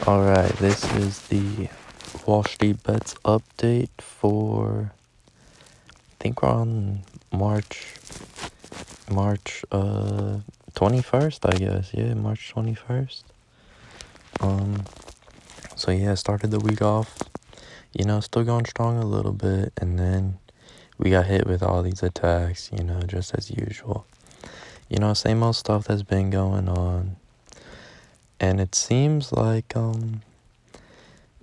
Alright, this is the WallStreetBets update for, I think we're on March 21st, I guess. Yeah, March 21st. So yeah, started the week off, still going strong a little bit, and then we got hit with all these attacks, just as usual. Same old stuff that's been going on. And it seems like,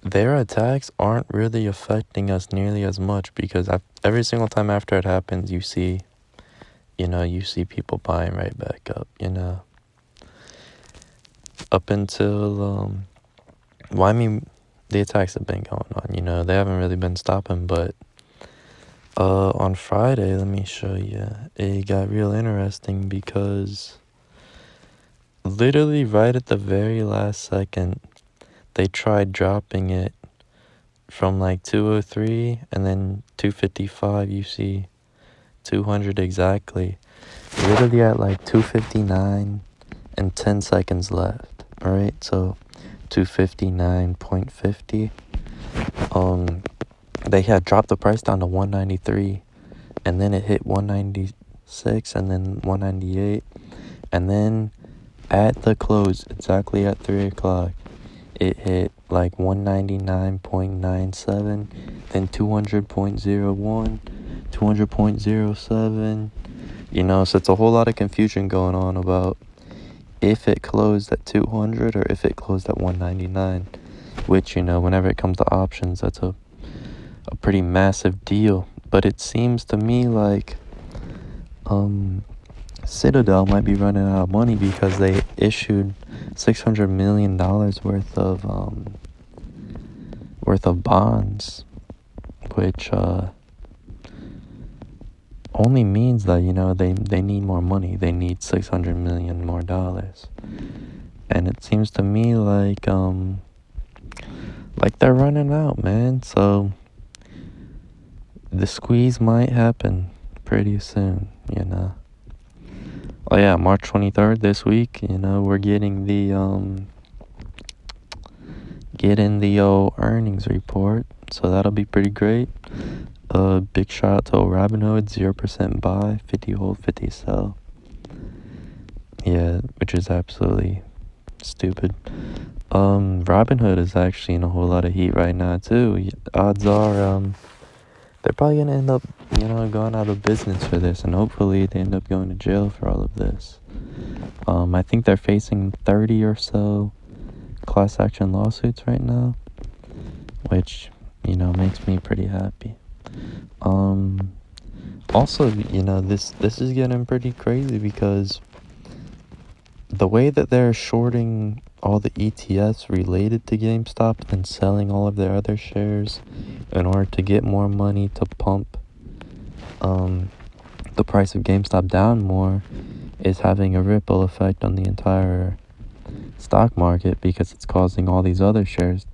their attacks aren't really affecting us nearly as much because every single time after it happens, you see people buying right back up, up until, well, I mean, the attacks have been going on, they haven't really been stopping, but, on Friday, let me show you, it got real interesting because literally right at the very last second, they tried dropping it from like 203 and then 255, you see 200 exactly. Literally at like 259 and 10 seconds left. Alright, so 259.50. They had dropped the price down to 193 and then it hit 196 and then 198. And then at the close, exactly at 3 o'clock, it hit like 199.97, then 200.01, 200.07. So it's a whole lot of confusion going on about if it closed at 200 or if it closed at 199, which, whenever it comes to options, that's a pretty massive deal. But it seems to me like Citadel might be running out of money because they issued $600 million worth of bonds, which only means that they need more money. They need $600 million more dollars, and it seems to me like they're running out, man. So the squeeze might happen pretty soon. Oh yeah, March 23rd this week. We're getting the earnings report, so that'll be pretty great. Big shout out to Robinhood, 0% buy, 50 hold, 50 sell. Yeah, which is absolutely stupid. Robinhood is actually in a whole lot of heat right now too. Odds are they're probably gonna end up going out of business for this, and hopefully they end up going to jail for all of this. I think they're facing 30 or so class action lawsuits right now, which makes me pretty happy. Also, this is getting pretty crazy because the way that they're shorting all the ETFs related to GameStop and selling all of their other shares in order to get more money to pump the price of GameStop down more is having a ripple effect on the entire stock market because it's causing all these other shares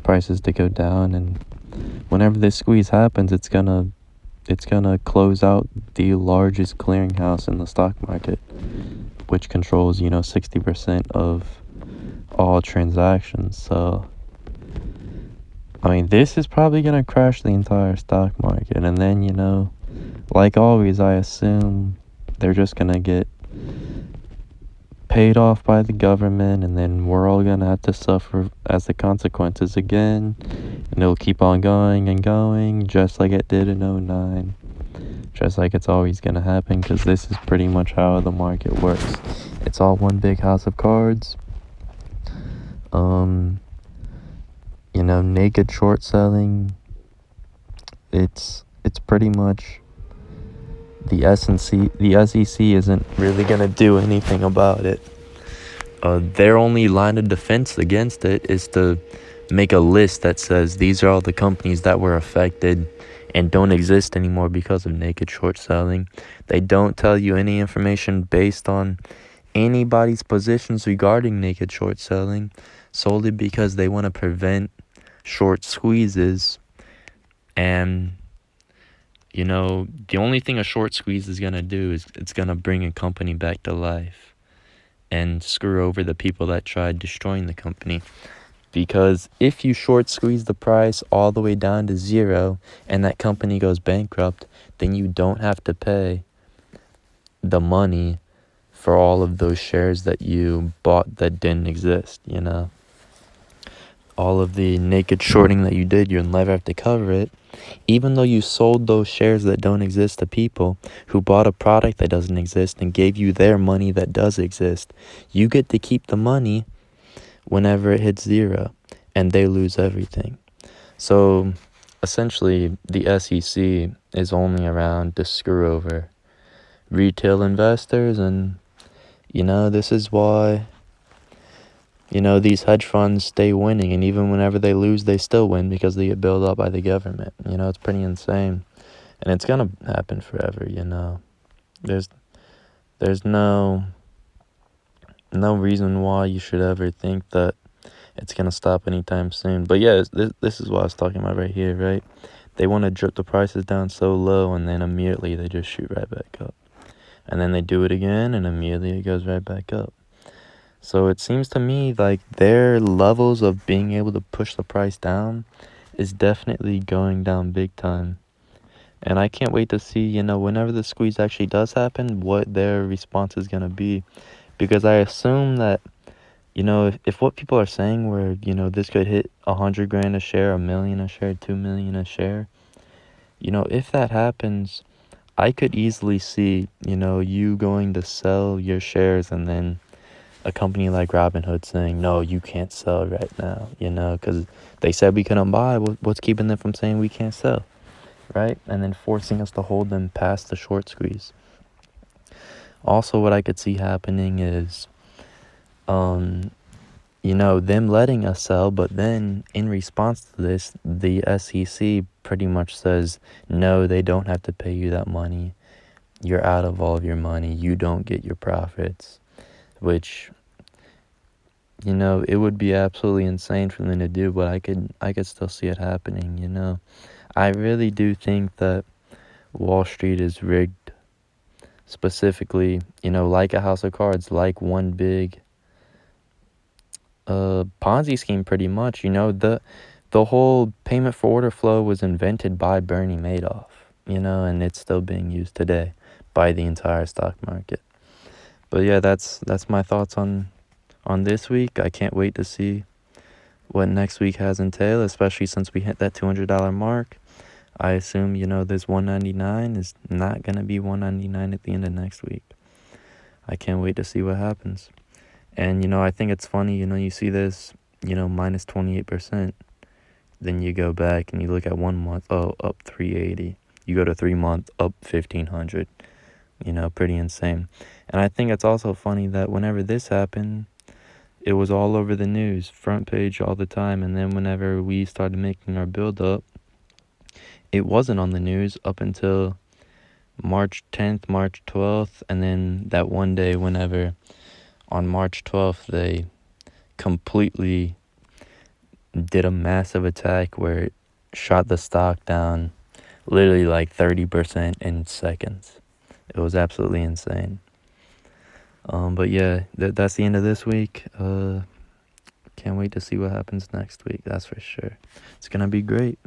prices to go down, and whenever this squeeze happens, it's gonna close out the largest clearinghouse in the stock market, which controls 60% of all transactions. So I mean, this is probably gonna crash the entire stock market, and then like always, I assume they're just gonna get paid off by the government, and then we're all gonna have to suffer as the consequences again, and it'll keep on going and going, just like it did in 2009, just like it's always gonna happen, because this is pretty much how the market works. It's all one big house of cards. Naked short selling, it's pretty much the SEC isn't really gonna do anything about it. Their only line of defense against it is to make a list that says these are all the companies that were affected and don't exist anymore because of naked short selling. They don't tell you any information based on anybody's positions regarding naked short selling, solely because they want to prevent short squeezes. And the only thing a short squeeze is going to do is it's going to bring a company back to life and screw over the people that tried destroying the company. Because if you short squeeze the price all the way down to zero and that company goes bankrupt, then you don't have to pay the money for all of those shares that you bought that didn't exist, you know? All of the naked shorting that you did, you'll never have to cover it. Even though you sold those shares that don't exist to people who bought a product that doesn't exist and gave you their money that does exist, you get to keep the money whenever it hits zero, and they lose everything. So essentially, the SEC is only around to screw over retail investors, and this is why these hedge funds stay winning, and even whenever they lose, they still win because they get bailed out by the government. It's pretty insane, and it's gonna happen forever. There's no reason why you should ever think that it's gonna stop anytime soon. But yeah, this is what I was talking about right here, right? They want to drip the prices down so low, and then immediately they just shoot right back up, and then they do it again, and immediately it goes right back up. So it seems to me like their levels of being able to push the price down is definitely going down big time. And I can't wait to see, whenever the squeeze actually does happen, what their response is going to be. Because I assume that, if what people are saying where, this could hit 100 grand a share, 1 million a share, 2 million a share, if that happens, I could easily see, you going to sell your shares and then a company like Robinhood saying, no, you can't sell right now, because they said we couldn't buy. What's keeping them from saying we can't sell, right? And then forcing us to hold them past the short squeeze. Also, what I could see happening is, them letting us sell, but then in response to this, the SEC pretty much says, no, they don't have to pay you that money. You're out of all of your money. You don't get your profits, which it would be absolutely insane for them to do, but I could still see it happening. I really do think that Wall Street is rigged, specifically, like a house of cards, like one big Ponzi scheme, pretty much. The whole payment for order flow was invented by Bernie Madoff, and it's still being used today by the entire stock market. But yeah, that's my thoughts on this week. I can't wait to see what next week has entail, especially since we hit that $200 mark. I assume, this $199 is not going to be $199 at the end of next week. I can't wait to see what happens. And, I think it's funny, you see this, minus 28%. Then you go back and you look at 1 month, up 380. You go to 3 month, up 1,500. Pretty insane. And I think it's also funny that whenever this happened, it was all over the news, front page all the time. And then whenever we started making our build up, it wasn't on the news up until March 10th, March 12th. And then that one day, whenever on March 12th, they completely did a massive attack where it shot the stock down literally like 30% in seconds. It was absolutely insane. But yeah, that's the end of this week. Can't wait to see what happens next week. That's for sure. It's gonna be great.